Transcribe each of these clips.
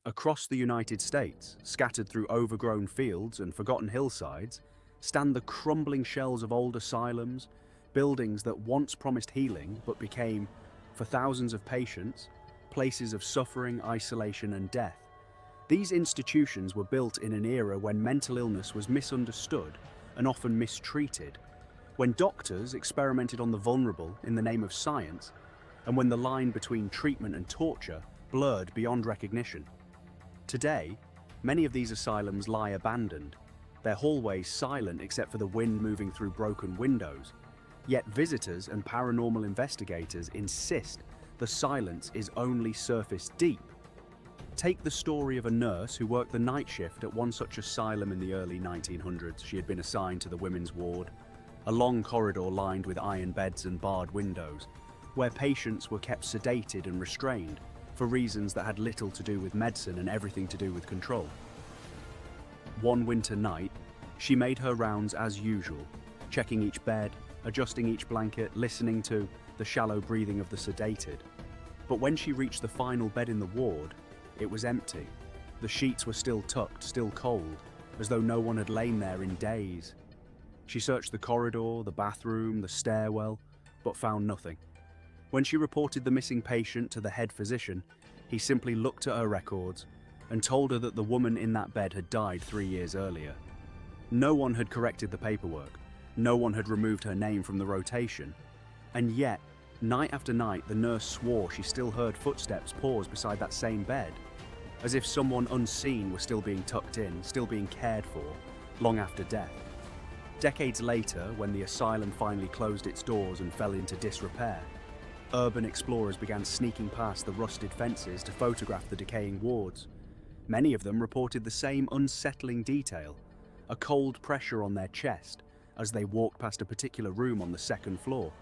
Across the United States, scattered through overgrown fields and forgotten hillsides, stand the crumbling shells of old asylums, buildings that once promised healing but became, for thousands of patients, places of suffering, isolation, and death. These institutions were built in an era when mental illness was misunderstood and often mistreated, when doctors experimented on the vulnerable in the name of science, and when the line between treatment and torture blurred beyond recognition. Today, many of these asylums lie abandoned, their hallways silent except for the wind moving through broken windows. Yet visitors and paranormal investigators insist the silence is only surface deep. Take the story of a nurse who worked the night shift at one such asylum in the early 1900s. She had been assigned to the women's ward, a long corridor lined with iron beds and barred windows, where patients were kept sedated and restrained for reasons that had little to do with medicine and everything to do with control. One winter night, she made her rounds as usual, checking each bed, adjusting each blanket, listening to the shallow breathing of the sedated. But when she reached the final bed in the ward, it was empty. The sheets were still tucked, still cold, as though no one had lain there in days. She searched the corridor, the bathroom, the stairwell, but found nothing. When she reported the missing patient to the head physician, he simply looked at her records and told her that the woman in that bed had died 3 years earlier. No one had corrected the paperwork, no one had removed her name from the rotation, and yet, night after night, the nurse swore she still heard footsteps pause beside that same bed, as if someone unseen was still being tucked in, still being cared for, long after death. Decades later, when the asylum finally closed its doors and fell into disrepair, urban explorers began sneaking past the rusted fences to photograph the decaying wards. Many of them reported the same unsettling detail, a cold pressure on their chest as they walked past a particular room on the second floor,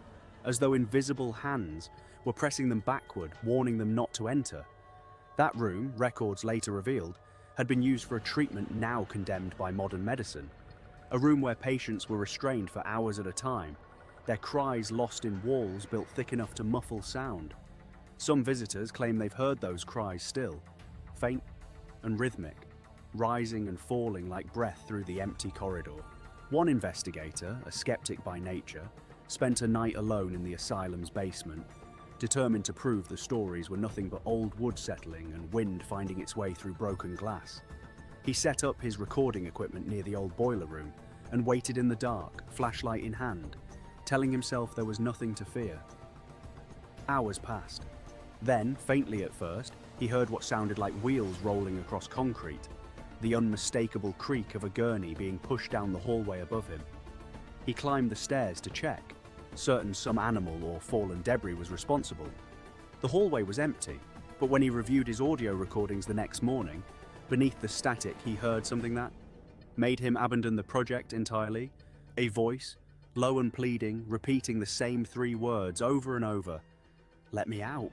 as though invisible hands were pressing them backward, warning them not to enter. That room, records later revealed, had been used for a treatment now condemned by modern medicine, a room where patients were restrained for hours at a time, their cries lost in walls built thick enough to muffle sound. Some visitors claim they've heard those cries still, faint and rhythmic, rising and falling like breath through the empty corridor. One investigator, a skeptic by nature, spent a night alone in the asylum's basement, determined to prove the stories were nothing but old wood settling and wind finding its way through broken glass. He set up his recording equipment near the old boiler room and waited in the dark, flashlight in hand, telling himself there was nothing to fear. Hours passed. Then, faintly at first, he heard what sounded like wheels rolling across concrete, the unmistakable creak of a gurney being pushed down the hallway above him. He climbed the stairs to check, certain some animal or fallen debris was responsible. The hallway was empty, but when he reviewed his audio recordings the next morning, beneath the static he heard something that made him abandon the project entirely, a voice, low and pleading, repeating the same 3 words over and over. Let me out.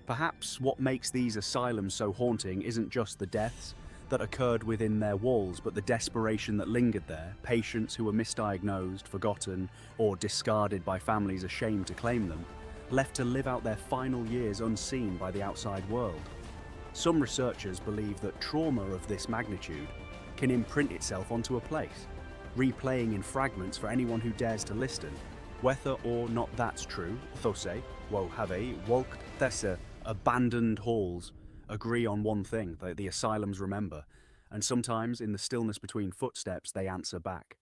Perhaps what makes these asylums so haunting isn't just the deaths that occurred within their walls, but the desperation that lingered there, patients who were misdiagnosed, forgotten, or discarded by families ashamed to claim them, left to live out their final years unseen by the outside world. Some researchers believe that trauma of this magnitude can imprint itself onto a place, replaying in fragments for anyone who dares to listen. Whether or not that's true, those wo have walked these abandoned halls agree on one thing that the asylums remember, and sometimes in the stillness between footsteps they answer back.